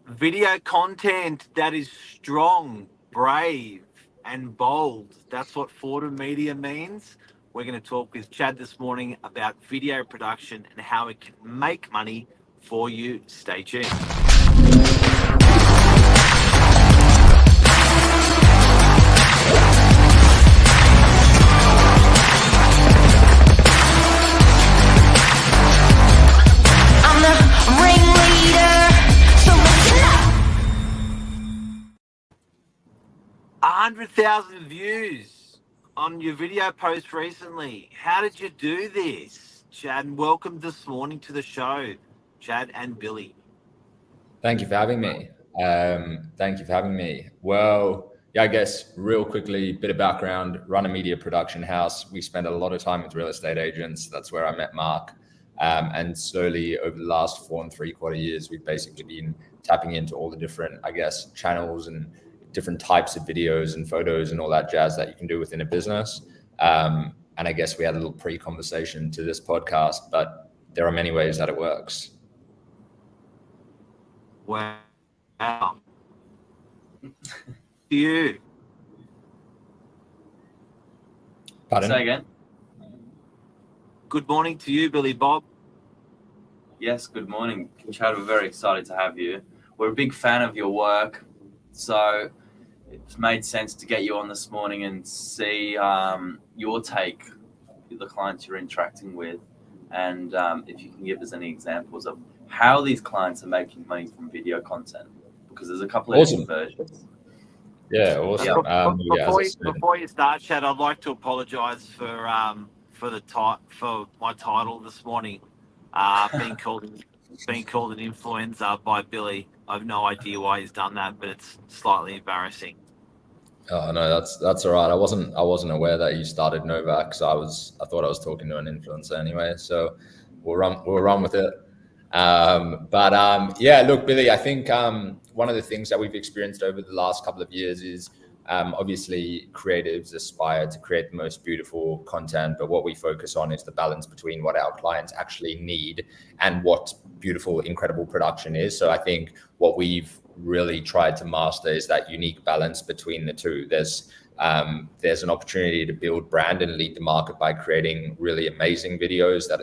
Video content that is strong, brave, and bold. That's what FORTUM Media means. We're going to talk with Chad this morning about video production and how it can make money for you. Stay tuned. I'm the ringleader, so listen up. 100,000 views on your video post recently. How did you do this, Chad? And welcome this morning to the show, Chad and Billy. Thank you for having me. Well, yeah, I guess real quickly, bit of background, run a media production house. We spend a lot of time with real estate agents. That's where I met Mark. And slowly over the last 4.75 years, we've basically been tapping into all the different, I guess, channels and different types of videos and photos and all that jazz that you can do within a business. And I guess we had a little pre-conversation to this podcast, but there are many ways that it works. Wow. You. Pardon? Say again. Good morning to you, Billy Bob. Yes, good morning, Chad. We're very excited to have you. We're a big fan of your work, so it's made sense to get you on this morning and see your take, the clients you're interacting with, and if you can give us any examples of how these clients are making money from video content, because there's a couple of different versions. Yeah, awesome. Before you start, Chad, I'd like to apologise for my title this morning, being called an influencer by Billy. I have no idea why he's done that, but it's slightly embarrassing. Oh no, that's all right. I wasn't aware that you started Novak, so I thought I was talking to an influencer anyway. So we'll run with it. Yeah, look, Billy, I think one of the things that we've experienced over the last couple of years is obviously creatives aspire to create the most beautiful content, but what we focus on is the balance between what our clients actually need and what beautiful, incredible production is. So I think what we've really tried to master is that unique balance between the two. There's an opportunity to build brand and lead the market by creating really amazing videos that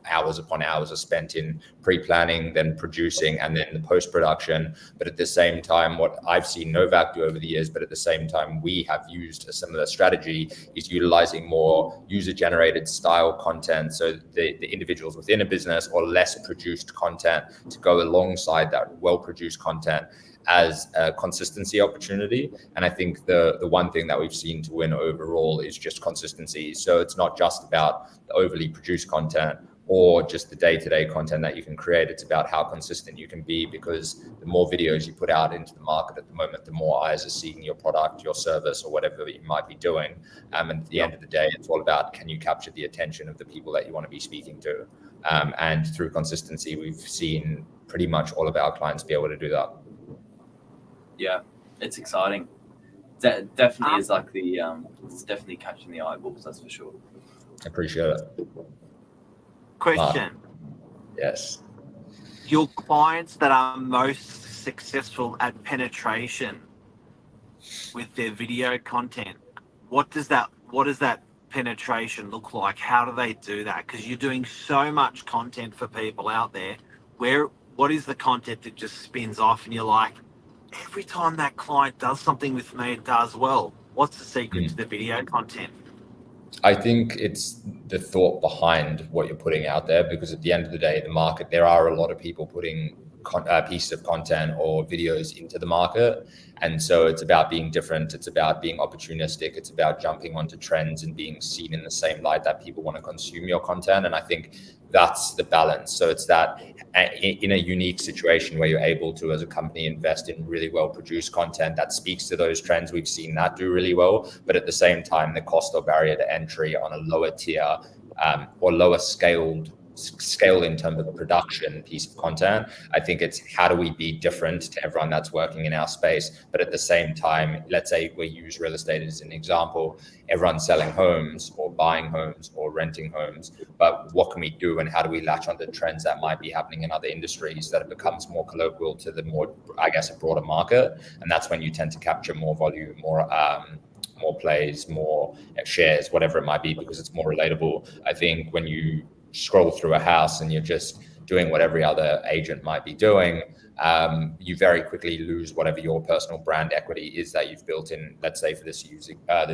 hours upon hours are spent in pre-planning, then producing, and then the post-production. But at the same time, what I've seen Novak do over the years, but at the same time we have used a similar strategy, is utilizing more user-generated style content, so the individuals within a business, or less produced content to go alongside that well-produced content as a consistency opportunity. And I think the one thing that we've seen to win overall is just consistency. So it's not just about the overly produced content or just the day-to-day content that you can create. It's about how consistent you can be, because the more videos you put out into the market at the moment, the more eyes are seeing your product, your service, or whatever you might be doing. And at the end of the day, it's all about, can you capture the attention of the people that you want to be speaking to? And through consistency, we've seen pretty much all of our clients be able to do that. Yeah, it's exciting. Definitely is like it's definitely catching the eyeballs, that's for sure. I appreciate it. Question. Yes. Your clients that are most successful at penetration with their video content, what does that penetration look like? How do they do that? Because you're doing so much content for people out there. What is the content that just spins off and you're like, every time that client does something with me, it does well? What's the secret to the video content? I think it's the thought behind what you're putting out there, because at the end of the day, the market, there are a lot of people putting pieces of content or videos into the market. And so it's about being different. It's about being opportunistic. It's about jumping onto trends and being seen in the same light that people want to consume your content. And I think that's the balance. So it's that in a unique situation where you're able to, as a company, invest in really well-produced content that speaks to those trends. We've seen that do really well. But at the same time, the cost or barrier to entry on a lower tier or lower scaled scale in terms of production piece of content. I think it's how do we be different to everyone that's working in our space, but at the same time, let's say we use real estate as an example. Everyone's selling homes or buying homes or renting homes, but what can we do and how do we latch onto trends that might be happening in other industries that it becomes more colloquial to the more, I guess, a broader market? And that's when you tend to capture more volume, more plays, more shares, whatever it might be, because it's more relatable. I think when you scroll through a house and you're just doing what every other agent might be doing, you very quickly lose whatever your personal brand equity is that you've built in, let's say for this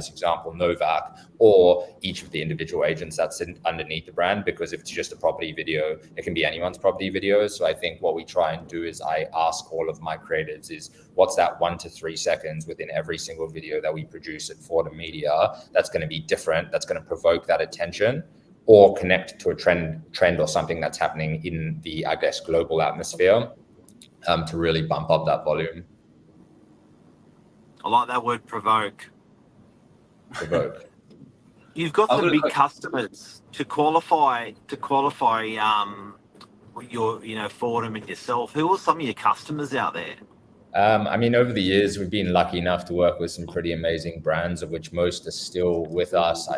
example, Novak, or each of the individual agents that's underneath the brand, because if it's just a property video, it can be anyone's property video. So I think what we try and do is I ask all of my creatives is what's that 1 to 3 seconds within every single video that we produce at FORTUM Media that's going to be different, that's going to provoke that attention, or connect to a trend or something that's happening in the, I guess, global atmosphere, to really bump up that volume. I like that word, provoke. Provoke. You've got some big customers to qualify your, FORTUM and yourself. Who are some of your customers out there? I mean, over the years, we've been lucky enough to work with some pretty amazing brands, of which most are still with us.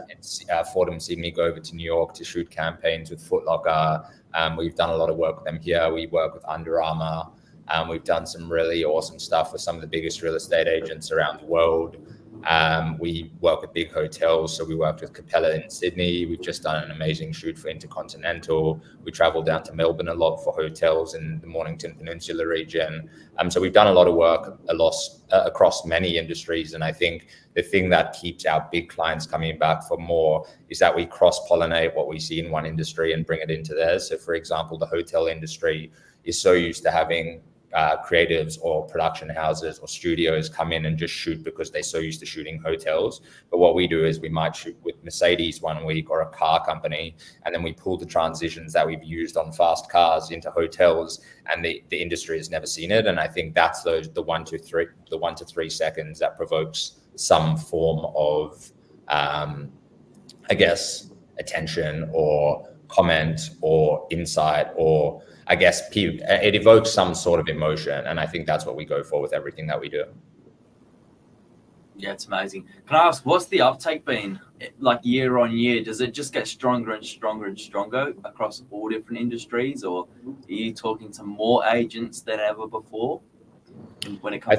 FORTUM seen me go over to New York to shoot campaigns with Foot Locker. We've done a lot of work with them here. We work with Under Armour. We've done some really awesome stuff with some of the biggest real estate agents around the world. We work with big hotels. So we worked with Capella in Sydney. We've just done an amazing shoot for Intercontinental. We traveled down to Melbourne a lot for hotels in the Mornington Peninsula region. So we've done a lot of work across many industries. And I think the thing that keeps our big clients coming back for more is that we cross-pollinate what we see in one industry and bring it into theirs. So for example, the hotel industry is so used to having creatives or production houses or studios come in and just shoot because they're so used to shooting hotels. But what we do is we might shoot with Mercedes one week or a car company, and then we pull the transitions that we've used on fast cars into hotels, and the industry has never seen it. And I think that's the 1 to 3 seconds that provokes some form of, I guess, attention or comment or insight, or I guess it evokes some sort of emotion. And I think that's what we go for with everything that we do. Yeah, it's amazing. Can I ask, what's the uptake been like year on year? Does it just get stronger and stronger and stronger across all different industries, or are you talking to more agents than ever before when it comes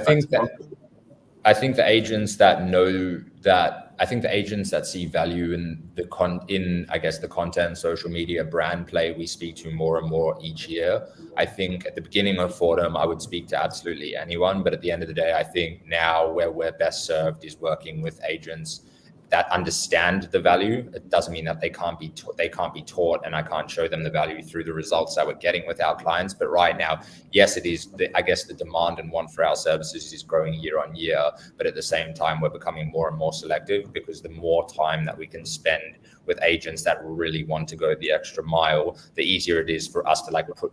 I think the agents that know that, I think the agents that see value in the content, social media, brand play, we speak to more and more each year. I think at the beginning of FORTUM, I would speak to absolutely anyone, but at the end of the day, I think now where we're best served is working with agents that understand the value. It doesn't mean that they can't be taught, and I can't show them the value through the results that we're getting with our clients. But right now, yes, it is. I guess the demand and want for our services is growing year on year. But at the same time, we're becoming more and more selective, because the more time that we can spend with agents that really want to go the extra mile, the easier it is for us to put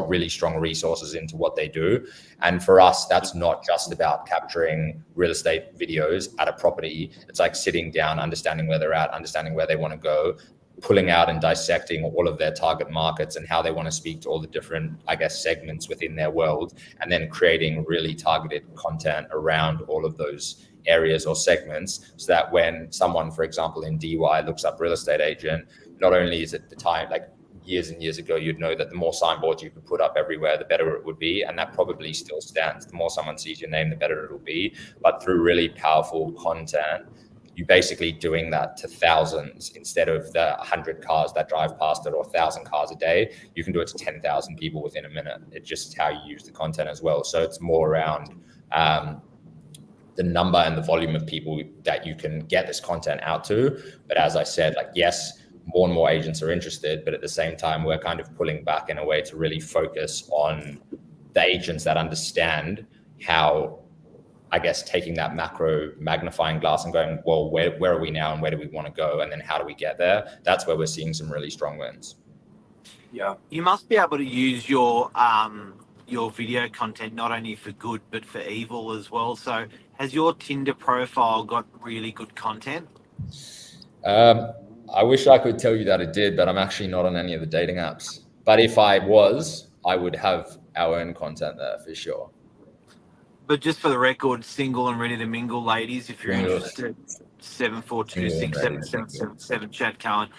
really strong resources into what they do. And for us, that's not just about capturing real estate videos at a property. It's like sitting down, understanding where they're at, understanding where they want to go, pulling out and dissecting all of their target markets and how they want to speak to all the different, I guess, segments within their world, and then creating really targeted content around all of those areas or segments, so that when someone, for example, in DY looks up real estate agent, not only is it the time, years and years ago, you'd know that the more signboards you could put up everywhere, the better it would be. And that probably still stands. The more someone sees your name, the better it'll be. But through really powerful content, you're basically doing that to thousands instead of the 100 cars that drive past it or 1,000 cars a day. You can do it to 10,000 people within a minute. It's just how you use the content as well. So it's more around the number and the volume of people that you can get this content out to. But as I said, yes, more and more agents are interested, but at the same time, we're kind of pulling back in a way to really focus on the agents that understand how, I guess, taking that macro magnifying glass and going, well, where are we now and where do we want to go? And then how do we get there? That's where we're seeing some really strong wins. Yeah. You must be able to use your video content not only for good, but for evil as well. So has your Tinder profile got really good content? I wish I could tell you that it did, but I'm actually not on any of the dating apps. But if I was, I would have our own content there for sure. But just for the record, single and ready to mingle, ladies, if you're Single. interested, 742 Single and ready to 677 chat Cohen.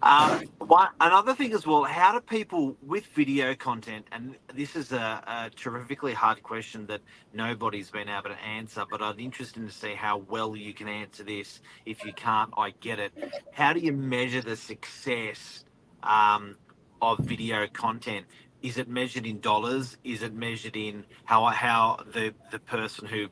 Another thing as well, how do people with video content, and this is a terrifically hard question that nobody's been able to answer, but I'm interested to see how well you can answer this. If you can't, I get it. How do you measure the success of video content? Is it measured in dollars? Is it measured in how the person who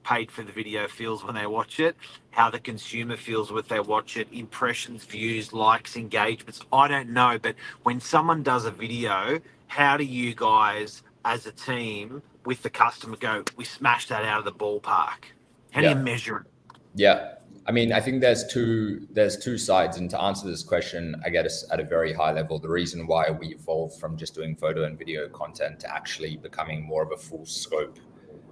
paid for the video feels when they watch it, how the consumer feels when they watch it, impressions, views, likes, engagements? I don't know, but when someone does a video, how do you guys as a team with the customer go, we smashed that out of the ballpark? How do you measure it? Yeah. I mean, I think there's two sides. And to answer this question, I guess at a very high level, the reason why we evolved from just doing photo and video content to actually becoming more of a full scope,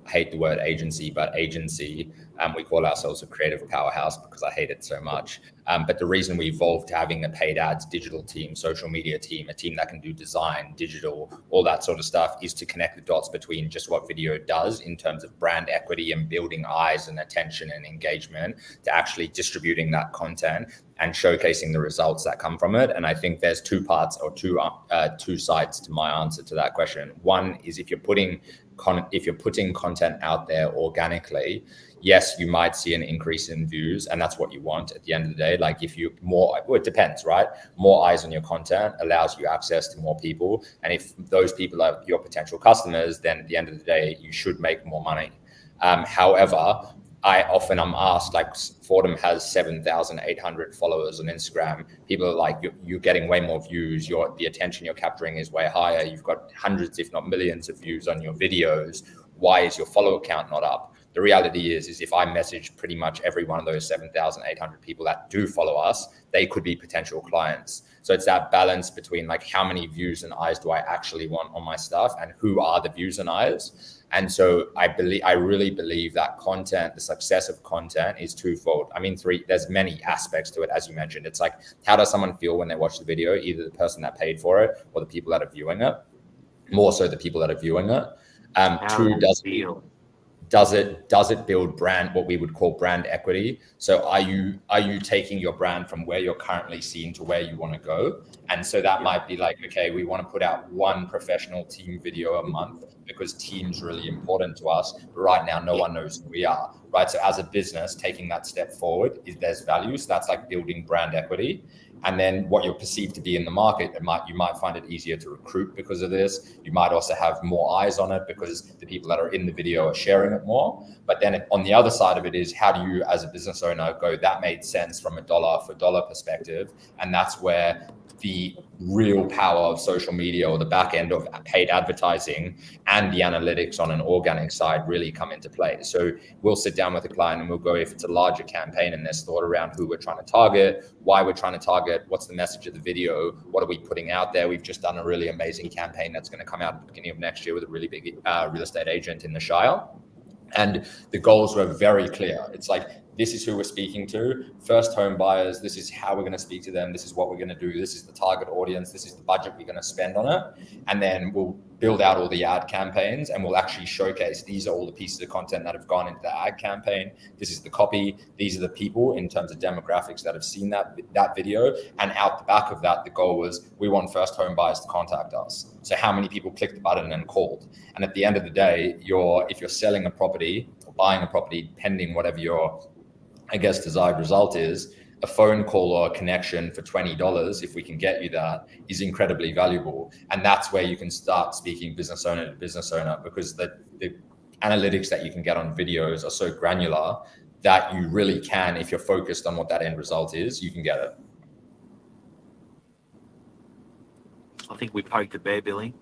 I hate the word agency, but agency, we call ourselves a creative powerhouse because I hate it so much. But the reason we evolved to having a paid ads digital team, social media team, a team that can do design, digital, all that sort of stuff, is to connect the dots between just what video does in terms of brand equity and building eyes and attention and engagement, to actually distributing that content and showcasing the results that come from it. And I think there's two parts or two sides to my answer to that question. One is if you're putting content out there organically, yes, you might see an increase in views, and that's what you want at the end of the day. Like if you it depends, right? More eyes on your content allows you access to more people. And if those people are your potential customers, then at the end of the day, you should make more money. However, I'm asked, like, FORTUM has 7,800 followers on Instagram. People are like, you're getting way more views. The attention you're capturing is way higher. You've got hundreds, if not millions of views on your videos. Why is your follower count not up? The reality is if I message pretty much every one of those 7,800 people that do follow us, they could be potential clients. So it's that balance between like how many views and eyes do I actually want on my stuff and who are the views and eyes. And so I really believe that content, the success of content is twofold. I mean, there's many aspects to it, as you mentioned. It's like, how does someone feel when they watch the video? Either the person that paid for it or the people that are viewing it, more so the people that are viewing it. Does it build brand, what we would call brand equity? So are you taking your brand from where you're currently seen to where you want to go? And so that might be like, okay, we want to put out one professional team video a month because team's really important to us. But right now, no one knows who we are, right? So as a business, taking that step forward, there's value. So that's like building brand equity. And then what you're perceived to be in the market, you might find it easier to recruit because of this. You might also have more eyes on it because the people that are in the video are sharing it more. But then on the other side of it is, how do you as a business owner go, that made sense from a dollar for dollar perspective? And that's where the real power of social media, or the back end of paid advertising and the analytics on an organic side, really come into play. So we'll sit down with a client and we'll go, if it's a larger campaign and there's thought around who we're trying to target, why we're trying to target, what's the message of the video, what are we putting out there? We've just done a really amazing campaign that's going to come out at the beginning of next year with a really big real estate agent in the Shire. And the goals were very clear. It's like, this is who we're speaking to, first home buyers. This is how we're going to speak to them. This is what we're going to do. This is the target audience. This is the budget we're going to spend on it. And then we'll build out all the ad campaigns and we'll actually showcase, these are all the pieces of content that have gone into the ad campaign. This is the copy. These are the people in terms of demographics that have seen that video. And out the back of that, the goal was, we want first home buyers to contact us. So how many people clicked the button and called? And at the end of the day, if you're selling a property or buying a property, pending whatever your, I guess, desired result is, a phone call or a connection for $20, if we can get you that, is incredibly valuable. And that's where you can start speaking business owner to business owner, because the analytics that you can get on videos are so granular that you really can, if you're focused on what that end result is, you can get it. I think we poked the bear, Billy.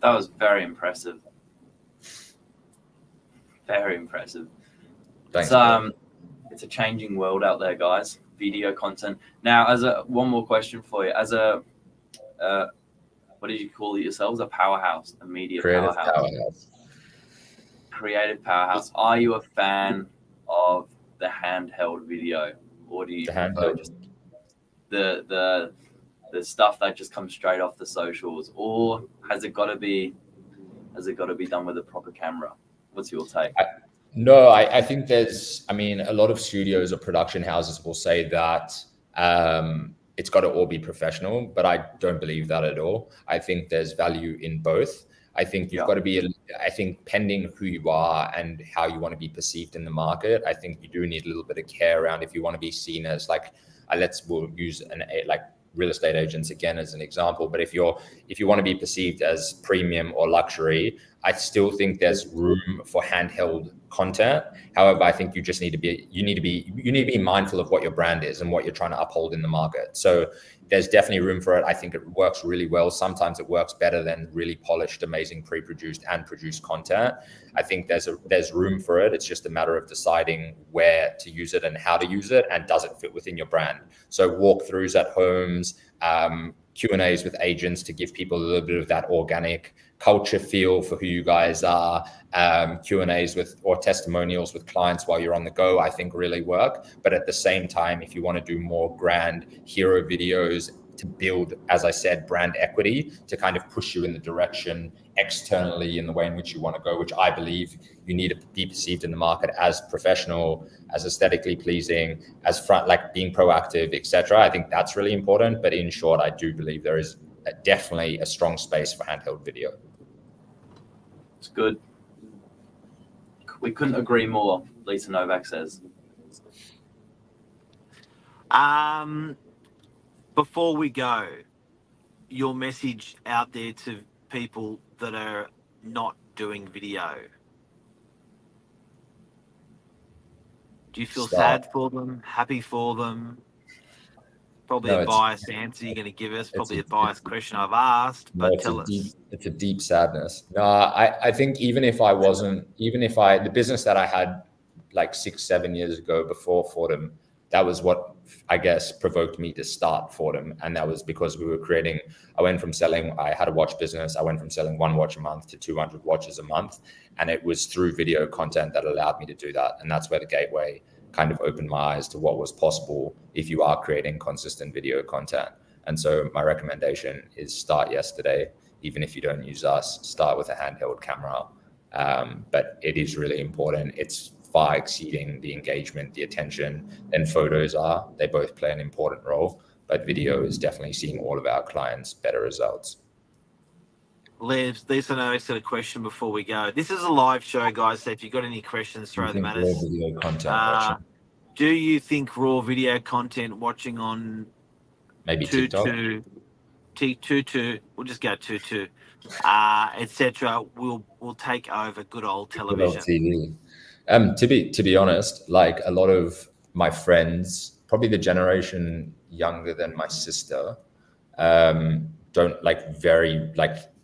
That was very impressive. Very impressive. Thanks. It's a changing world out there, guys. Video content. Now, one more question for you. As a, what did you call it yourselves? A powerhouse, a media Creative powerhouse. Creative powerhouse. Are you a fan of the handheld video, or do you prefer just the stuff that just comes straight off the socials, or has it got to be done with a proper camera? What's your take? No, I think there's, I mean, a lot of studios or production houses will say that it's got to all be professional, but I don't believe that at all. I think there's value in both. I think you've got to be, I think pending who you are and how you want to be perceived in the market, I think you do need a little bit of care around if you want to be seen as like, we'll use like real estate agents again as an example, but if you want to be perceived as premium or luxury, I still think there's room for handheld content. However, I think you just need to be mindful of what your brand is and what you're trying to uphold in the market. So there's definitely room for it. I think it works really well. Sometimes it works better than really polished, amazing pre-produced and produced content. I think there's room for it. It's just a matter of deciding where to use it and how to use it, and does it fit within your brand. So walkthroughs at homes, Q&As with agents to give people a little bit of that organic culture feel for who you guys are, Q&As or testimonials with clients while you're on the go, I think really work. But at the same time, if you want to do more grand hero videos to build, as I said, brand equity, to kind of push you in the direction externally in the way in which you want to go, which I believe you need to be perceived in the market as professional, as aesthetically pleasing, as like being proactive, etc. I think that's really important. But in short, I do believe there is definitely a strong space for handheld video. It's good. We couldn't agree more, Lisa Novak says. Before we go, your message out there to people that are not doing video. Do you feel sad for them, happy for them? Probably a biased answer you're going to give us, probably a biased question I've asked, but tell us. It's a deep sadness. No, I think the business that I had like 6-7 years ago before FORTUM, that was what I guess provoked me to start FORTUM. And that was because I had a watch business. I went from selling 1 watch a month to 200 watches a month. And it was through video content that allowed me to do that. And that's where the gateway kind of opened my eyes to what was possible if you are creating consistent video content. And so my recommendation is start yesterday. Even if you don't use us, start with a handheld camera. But it is really important. It's far exceeding the engagement, the attention, and photos they both play an important role. But video is definitely seeing all of our clients better results. Lisa, I got a question before we go. This is a live show, guys, so if you've got any questions, throw them at us. Raw video content do you think raw video content watching on maybe TikTok? T2, we'll just go 2, etc. will take over good old television. Good old TV. To be honest, like a lot of my friends, probably the generation younger than my sister, don't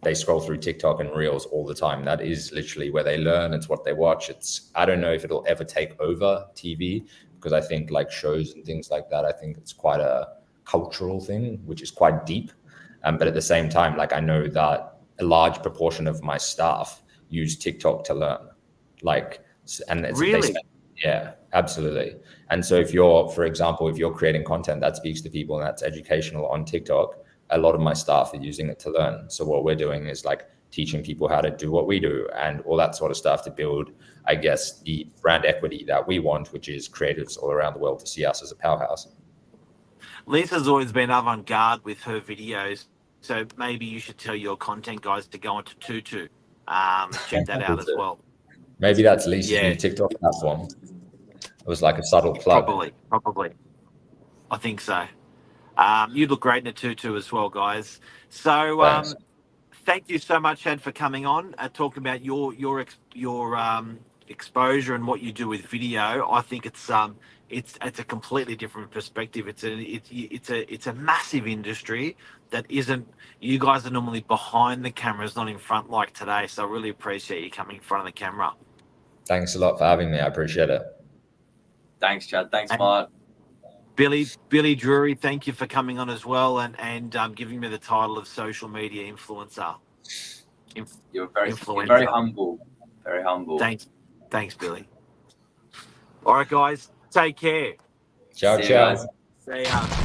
they scroll through TikTok and Reels all the time. That is literally where they learn. It's what they watch. I don't know if it'll ever take over TV, because I think like shows and things like that, I think it's quite a cultural thing, which is quite deep. But at the same time, like I know that a large proportion of my staff use TikTok to learn. Really? Yeah, absolutely. And so if you're creating content that speaks to people and that's educational on TikTok, a lot of my staff are using it to learn. So what we're doing is like teaching people how to do what we do and all that sort of stuff to build, I guess, the brand equity that we want, which is creatives all around the world to see us as a powerhouse. Lisa's always been avant-garde with her videos, so maybe you should tell your content guys to go onto Tutu. Check that out as well. Maybe that's Lisa's new TikTok platform. It was like a subtle plug. Probably. I think so. You look great in a tutu as well, guys. So thank you so much, Ed, for coming on and talking about your exposure and what you do with video. I think it's a completely different perspective. It's a massive industry that isn't. You guys are normally behind the cameras, not in front like today. So I really appreciate you coming in front of the camera. Thanks a lot for having me. I appreciate it. Thanks, Chad. Thanks, Mark. Billy DRURY, thank you for coming on as well and giving me the title of social media influencer. You're very humble. Very humble. Thanks, Billy. All right, guys, take care. Ciao. See ya.